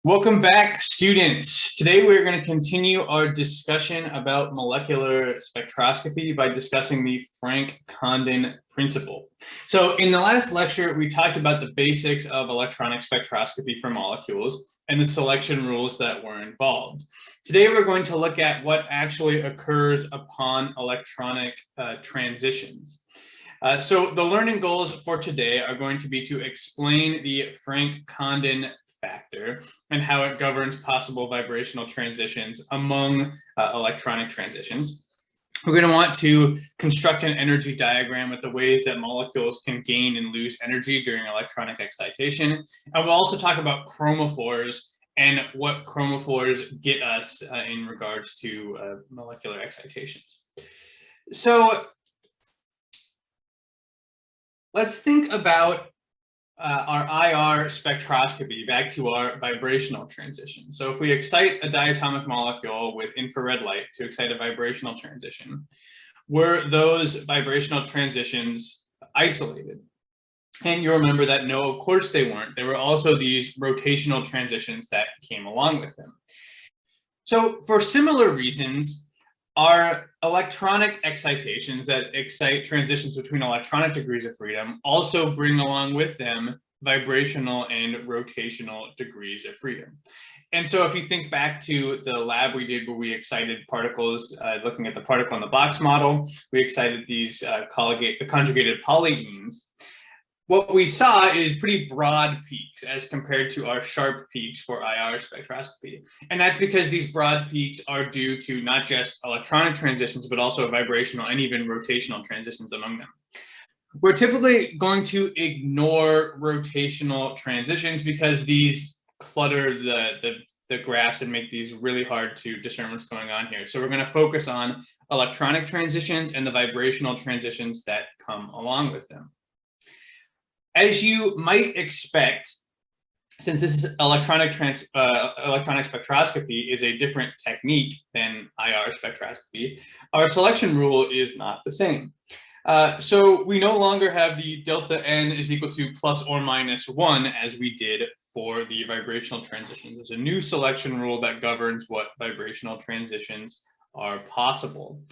Welcome back, students. Today we're going to continue our discussion about molecular spectroscopy by discussing the Franck-Condon Principle. So in the last lecture, we talked about the basics of electronic spectroscopy for molecules and the selection rules that were involved. Today we're going to look at what actually occurs upon electronic transitions. So the learning goals for today are going to be to explain the Franck-Condon factor and how it governs possible vibrational transitions among electronic transitions. We're going to want to construct an energy diagram with the ways that molecules can gain and lose energy during electronic excitation. And we'll also talk about chromophores and what chromophores get us in regards to molecular excitations. So let's think about our IR spectroscopy back to our vibrational transition. So if we excite a diatomic molecule with infrared light to excite a vibrational transition, were those vibrational transitions isolated? And you remember that no, of course they weren't. There were also these rotational transitions that came along with them. So for similar reasons, our electronic excitations that excite transitions between electronic degrees of freedom also bring along with them vibrational and rotational degrees of freedom. And so if you think back to the lab we did where we excited particles, looking at the particle in the box model, we excited these conjugated polyenes. What we saw is pretty broad peaks as compared to our sharp peaks for IR spectroscopy. And that's because these broad peaks are due to not just electronic transitions, but also vibrational and even rotational transitions among them. We're typically going to ignore rotational transitions because these clutter the graphs and make these really hard to discern what's going on here. So we're going to focus on electronic transitions and the vibrational transitions that come along with them. As you might expect, since this is electronic spectroscopy is a different technique than IR spectroscopy, our selection rule is not the same. So we no longer have the delta n is equal to plus or minus 1 as we did for the vibrational transitions. There's a new selection rule that governs what vibrational transitions are possible.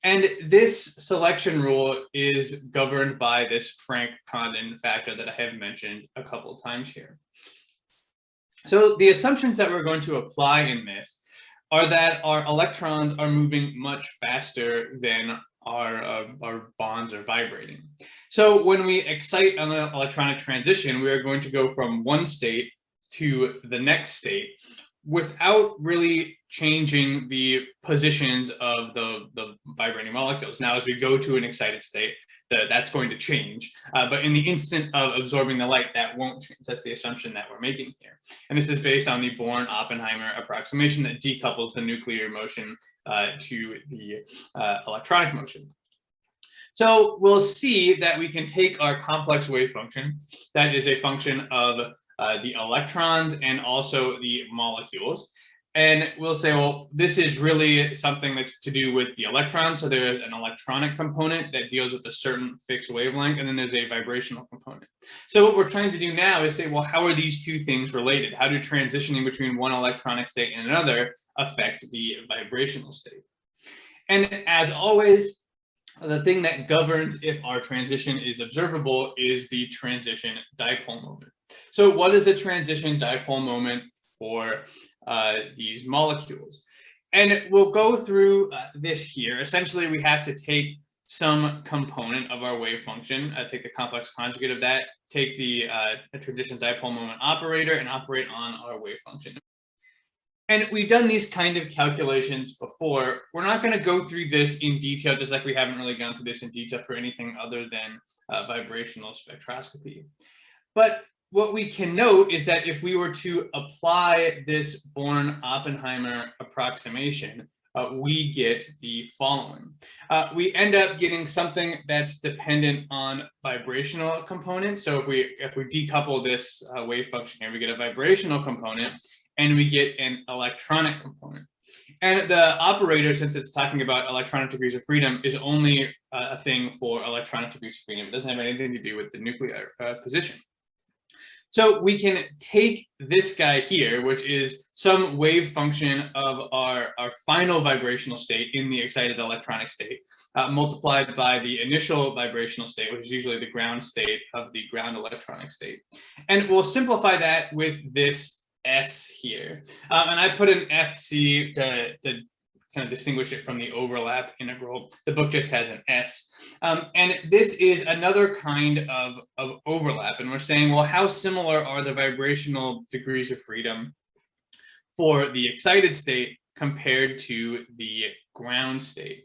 And this selection rule is governed by this Franck-Condon factor that I have mentioned a couple of times here. So the assumptions that we're going to apply in this are that our electrons are moving much faster than our bonds are vibrating. So when we excite an electronic transition, we are going to go from one state to the next state without really changing the positions of the vibrating molecules. Now, as we go to an excited state, that's going to change. But in the instant of absorbing the light, that won't change. That's the assumption that we're making here. And this is based on the Born-Oppenheimer approximation that decouples the nuclear motion to the electronic motion. So we'll see that we can take our complex wave function, that is a function of the electrons and also the molecules. And we'll say, well, this is really something that's to do with the electrons. So there is an electronic component that deals with a certain fixed wavelength, and then there's a vibrational component. So what we're trying to do now is say, well, how are these two things related? How do transitioning between one electronic state and another affect the vibrational state? And as always, the thing that governs if our transition is observable is the transition dipole moment. So what is the transition dipole moment for these molecules? And we'll go through this here. Essentially, we have to take some component of our wave function, take the complex conjugate of that, take the transition dipole moment operator, and operate on our wave function. And we've done these kind of calculations before. We're not going to go through this in detail, just like we haven't really gone through this in detail for anything other than vibrational spectroscopy. But what we can note is that if we were to apply this Born-Oppenheimer approximation, we get the following. We end up getting something that's dependent on vibrational component. So if we decouple this wave function here, we get a vibrational component and we get an electronic component. And the operator, since it's talking about electronic degrees of freedom, is only a thing for electronic degrees of freedom. It doesn't have anything to do with the nuclear position. So we can take this guy here, which is some wave function of our final vibrational state in the excited electronic state, multiplied by the initial vibrational state, which is usually the ground state of the ground electronic state. And we'll simplify that with this S here. And I put an FC to kind of distinguish it from the overlap integral. The book just has an S. And this is another kind of overlap. And we're saying, well, how similar are the vibrational degrees of freedom for the excited state compared to the ground state?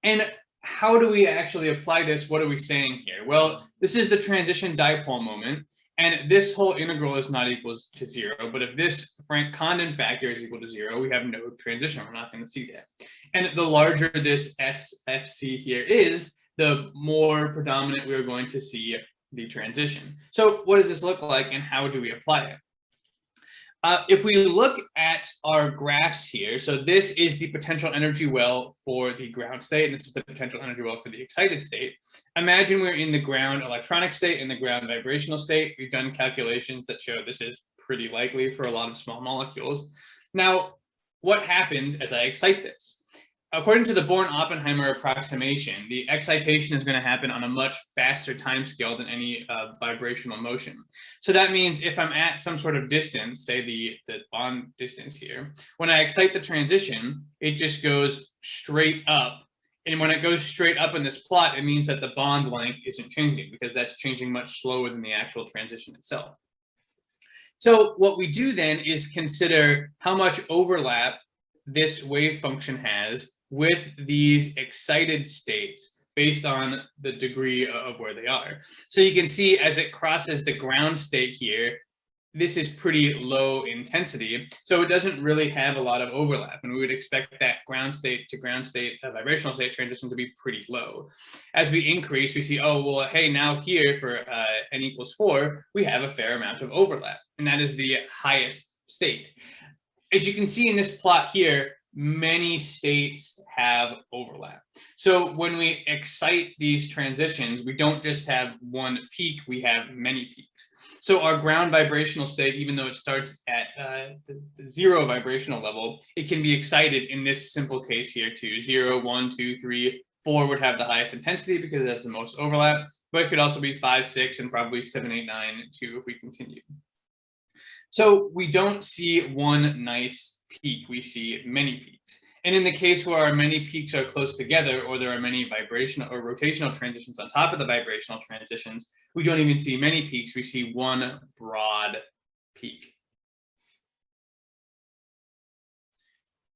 And how do we actually apply this? What are we saying here? Well, this is the transition dipole moment. And this whole integral is not equals to 0. But if this Franck-Condon factor is equal to 0, we have no transition. We're not going to see that. And the larger this SFC here is, the more predominant we're going to see the transition. So what does this look like and how do we apply it? If we look at our graphs here, so this is the potential energy well for the ground state, and this is the potential energy well for the excited state. Imagine we're in the ground electronic state and the ground vibrational state. We've done calculations that show this is pretty likely for a lot of small molecules. Now, what happens as I excite this? According to the Born-Oppenheimer approximation, the excitation is going to happen on a much faster time scale than any vibrational motion. So that means if I'm at some sort of distance, say the bond distance here, when I excite the transition, it just goes straight up. And when it goes straight up in this plot, it means that the bond length isn't changing because that's changing much slower than the actual transition itself. So what we do then is consider how much overlap this wave function has with these excited states based on the degree of where they are. So you can see as it crosses the ground state here, this is pretty low intensity, so it doesn't really have a lot of overlap, and we would expect that ground state to ground state vibrational state transition to be pretty low. As we increase, we see, oh, well, hey, now here for n equals 4, we have a fair amount of overlap, and that is the highest state. As you can see in this plot here, many states have overlap. So when we excite these transitions, we don't just have one peak, we have many peaks. So our ground vibrational state, even though it starts at the 0 vibrational level, it can be excited in this simple case here to 0, 1, 2, 3, 4 would have the highest intensity because it has the most overlap, but it could also be 5, 6, and probably 7, 8, 9, 2 if we continue. So we don't see one nice peak, we see many peaks. And in the case where our many peaks are close together, or there are many vibrational or rotational transitions on top of the vibrational transitions, we don't even see many peaks, we see one broad peak.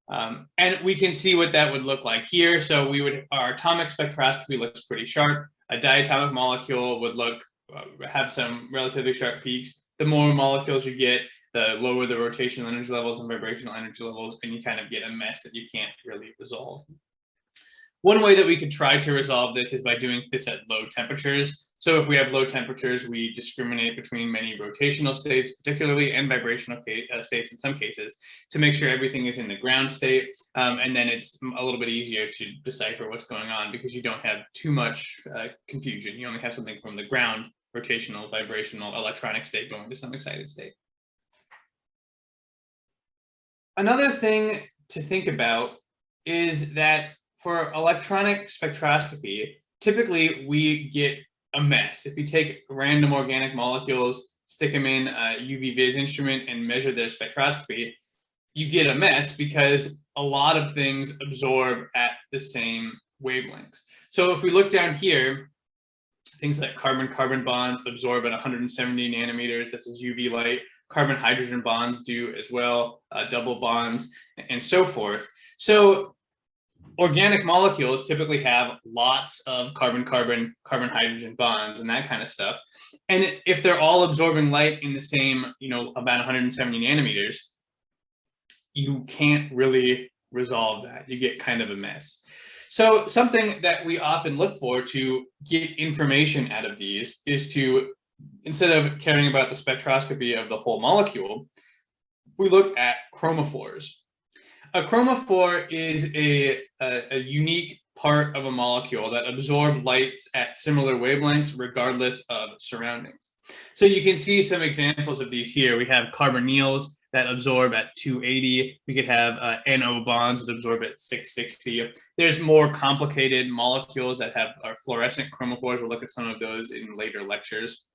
And we can see what that would look like here. So our atomic spectroscopy looks pretty sharp. A diatomic molecule would have some relatively sharp peaks. The more molecules you get, the lower the rotational energy levels and vibrational energy levels, and you kind of get a mess that you can't really resolve. One way that we could try to resolve this is by doing this at low temperatures. So if we have low temperatures, we discriminate between many rotational states, particularly, and vibrational states in some cases, to make sure everything is in the ground state. And then it's a little bit easier to decipher what's going on because you don't have too much confusion. You only have something from the ground, rotational, vibrational, electronic state going to some excited state. Another thing to think about is that for electronic spectroscopy, typically we get a mess. If you take random organic molecules, stick them in a UV vis instrument and measure their spectroscopy, you get a mess because a lot of things absorb at the same wavelengths. So if we look down here, things like carbon-carbon bonds absorb at 170 nanometers. This is UV light. Carbon-hydrogen bonds do as well, double bonds, and so forth. So organic molecules typically have lots of carbon-carbon, carbon-hydrogen bonds and that kind of stuff. And if they're all absorbing light in the same, about 170 nanometers, you can't really resolve that. You get kind of a mess. So something that we often look for to get information out of these is to, instead of caring about the spectroscopy of the whole molecule, we look at chromophores. A chromophore is a unique part of a molecule that absorbs lights at similar wavelengths regardless of surroundings. So you can see some examples of these here. We have carbonyls that absorb at 280. We could have NO bonds that absorb at 660. There's more complicated molecules that are fluorescent chromophores. We'll look at some of those in later lectures.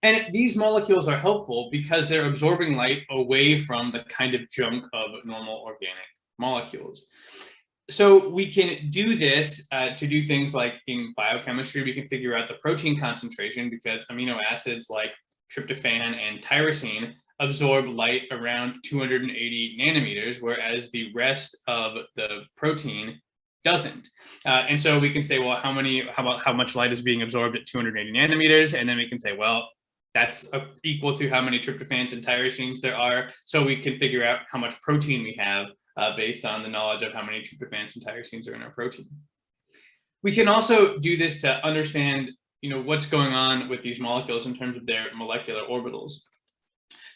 And these molecules are helpful because they're absorbing light away from the kind of junk of normal organic molecules. So we can do this to do things like in biochemistry, we can figure out the protein concentration because amino acids like tryptophan and tyrosine absorb light around 280 nanometers, whereas the rest of the protein doesn't. And so we can say, well, how much light is being absorbed at 280 nanometers? And then we can say, well, that's equal to how many tryptophans and tyrosines there are. So we can figure out how much protein we have based on the knowledge of how many tryptophans and tyrosines are in our protein. We can also do this to understand, what's going on with these molecules in terms of their molecular orbitals.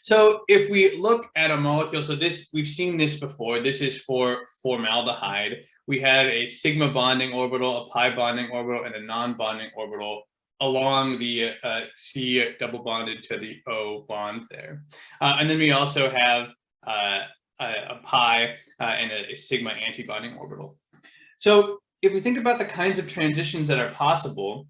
So if we look at a molecule, so we've seen this before. This is for formaldehyde. We have a sigma bonding orbital, a pi bonding orbital, and a non-bonding orbital along the C double bonded to the O bond there. And then we also have a pi and a sigma antibonding orbital. So if we think about the kinds of transitions that are possible,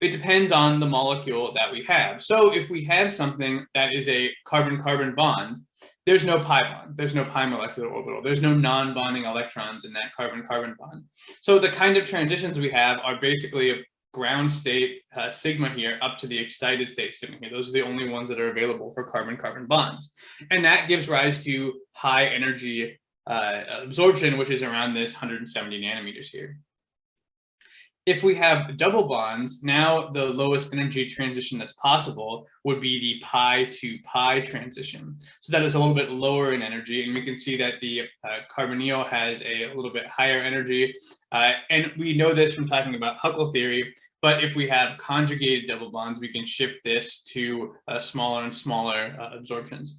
it depends on the molecule that we have. So if we have something that is a carbon-carbon bond, there's no pi bond, there's no pi molecular orbital, there's no non-bonding electrons in that carbon-carbon bond. So the kind of transitions we have are basically a ground state sigma here up to the excited state sigma here. Those are the only ones that are available for carbon-carbon bonds. And that gives rise to high energy absorption, which is around this 170 nanometers here. If we have double bonds, now the lowest energy transition that's possible would be the pi to pi transition. So that is a little bit lower in energy, and we can see that the carbonyl has a little bit higher energy. And we know this from talking about Huckel theory, but if we have conjugated double bonds, we can shift this to smaller and smaller absorptions.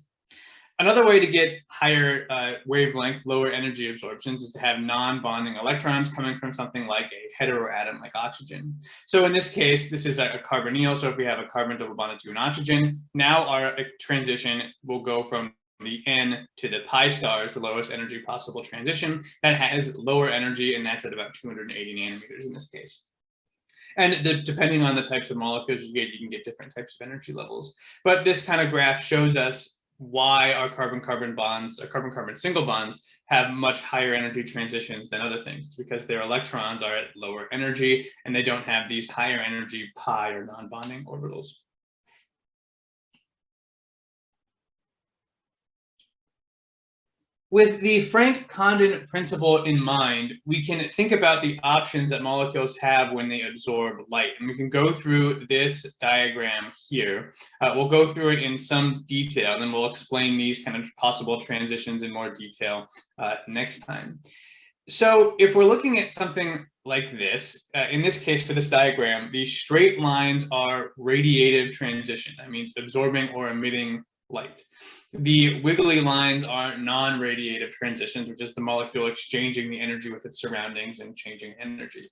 Another way to get higher wavelength, lower energy absorptions is to have non-bonding electrons coming from something like a heteroatom like oxygen. So in this case, this is a carbonyl. So if we have a carbon double bonded to an oxygen, now our transition will go from the N to the pi stars, the lowest energy possible transition. That has lower energy, and that's at about 280 nanometers in this case. And depending on the types of molecules you can get different types of energy levels. But this kind of graph shows us why our carbon-carbon bonds, or carbon-carbon single bonds, have much higher energy transitions than other things. It's because their electrons are at lower energy and they don't have these higher energy pi or non-bonding orbitals. With the Franck-Condon principle in mind, we can think about the options that molecules have when they absorb light. And we can go through this diagram here. We'll go through it in some detail, and then we'll explain these kind of possible transitions in more detail next time. So if we're looking at something like this, in this case for this diagram, the straight lines are radiative transition. That means absorbing or emitting light. The wiggly lines are non-radiative transitions, which is the molecule exchanging the energy with its surroundings and changing energy.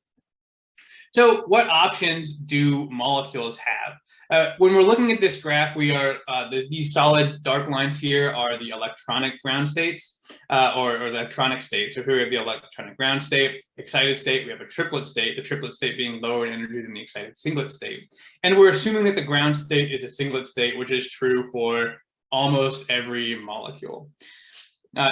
So what options do molecules have? When we're looking at this graph, we are these solid dark lines here are the electronic ground states or electronic states. So here we have the electronic ground state, excited state, we have a triplet state, the triplet state being lower in energy than the excited singlet state. And we're assuming that the ground state is a singlet state, which is true for almost every molecule.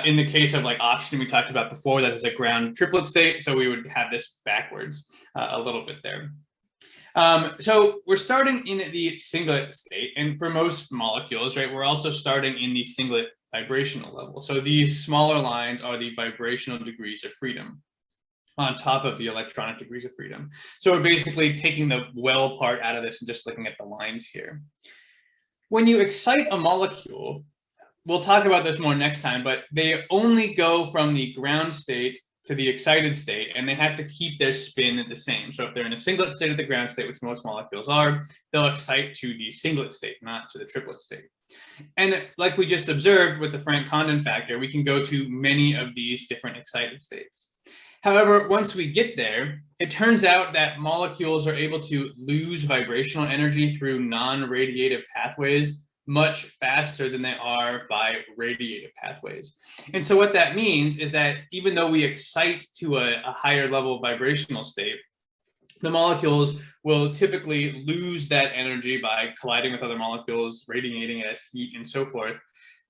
In the case of like oxygen we talked about before, that is a ground triplet state, so we would have this backwards a little bit there. So we're starting in the singlet state, and for most molecules, right, we're also starting in the singlet vibrational level. So these smaller lines are the vibrational degrees of freedom on top of the electronic degrees of freedom. So we're basically taking the well part out of this and just looking at the lines here. When you excite a molecule, we'll talk about this more next time, but they only go from the ground state to the excited state, and they have to keep their spin the same. So if they're in a singlet state at the ground state, which most molecules are, they'll excite to the singlet state, not to the triplet state. And like we just observed with the Franck-Condon factor, we can go to many of these different excited states. However, once we get there, it turns out that molecules are able to lose vibrational energy through non-radiative pathways much faster than they are by radiative pathways. And so what that means is that even though we excite to a higher level vibrational state, the molecules will typically lose that energy by colliding with other molecules, radiating it as heat and so forth,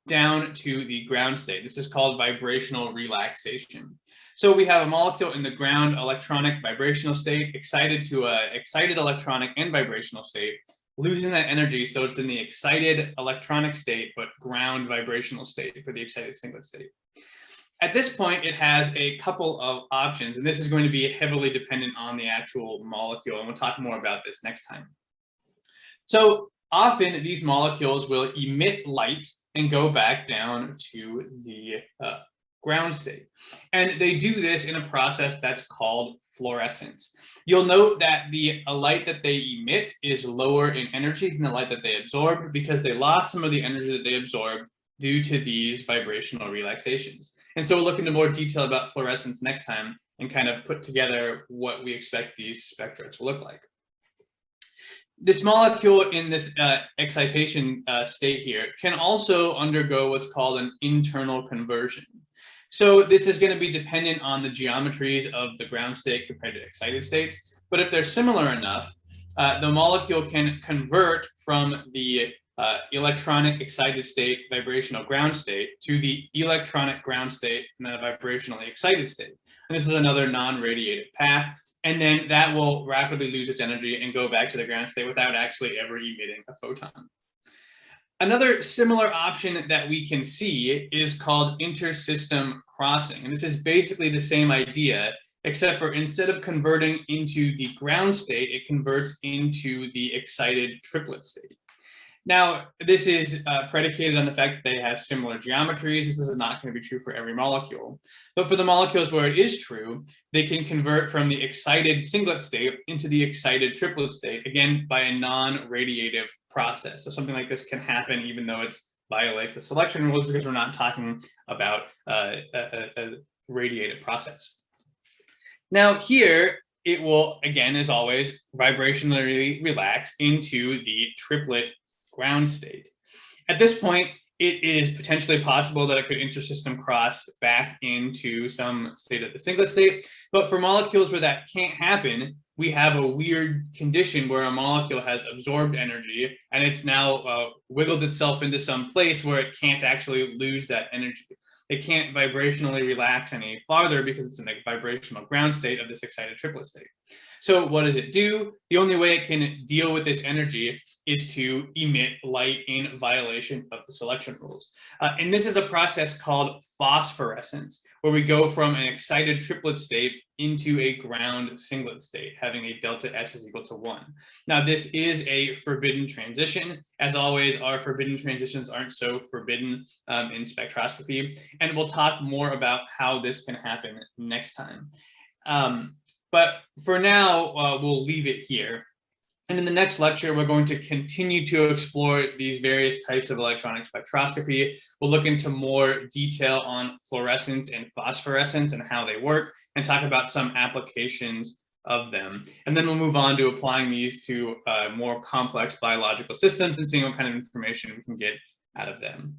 down to the ground state. This is called vibrational relaxation. So we have a molecule in the ground electronic vibrational state, excited to an excited electronic and vibrational state, losing that energy, so it's in the excited electronic state, but ground vibrational state for the excited singlet state. At this point, it has a couple of options, and this is going to be heavily dependent on the actual molecule, and we'll talk more about this next time. So often these molecules will emit light and go back down to the ground state. And they do this in a process that's called fluorescence. You'll note that the light that they emit is lower in energy than the light that they absorb because they lost some of the energy that they absorbed due to these vibrational relaxations. And so we'll look into more detail about fluorescence next time and kind of put together what we expect these spectra to look like. This molecule in this excitation state here can also undergo what's called an internal conversion. So this is going to be dependent on the geometries of the ground state compared to excited states. But if they're similar enough, the molecule can convert from the electronic excited state, vibrational ground state, to the electronic ground state and then a vibrationally excited state. And this is another non-radiative path. And then that will rapidly lose its energy and go back to the ground state without actually ever emitting a photon. Another similar option that we can see is called intersystem crossing. And this is basically the same idea, except for instead of converting into the ground state, it converts into the excited triplet state. Now, this is predicated on the fact that they have similar geometries. This is not going to be true for every molecule. But for the molecules where it is true, they can convert from the excited singlet state into the excited triplet state, again, by a non-radiative process. So something like this can happen even though it violates the selection rules because we're not talking about a radiative process. Now here, it will, again, as always, vibrationally relax into the triplet ground state. At this point, it is potentially possible that it could intersystem cross back into some state of the singlet state. But for molecules where that can't happen, we have a weird condition where a molecule has absorbed energy and it's now wiggled itself into some place where it can't actually lose that energy. It can't vibrationally relax any farther because it's in the vibrational ground state of this excited triplet state. So what does it do? The only way it can deal with this energy is to emit light in violation of the selection rules. And this is a process called phosphorescence, where we go from an excited triplet state into a ground singlet state, having a delta S is equal to 1. Now, this is a forbidden transition. As always, our forbidden transitions aren't so forbidden in spectroscopy. And we'll talk more about how this can happen next time. But for now, we'll leave it here. And in the next lecture, we're going to continue to explore these various types of electronic spectroscopy. We'll look into more detail on fluorescence and phosphorescence and how they work, and talk about some applications of them. And then we'll move on to applying these to more complex biological systems and seeing what kind of information we can get out of them.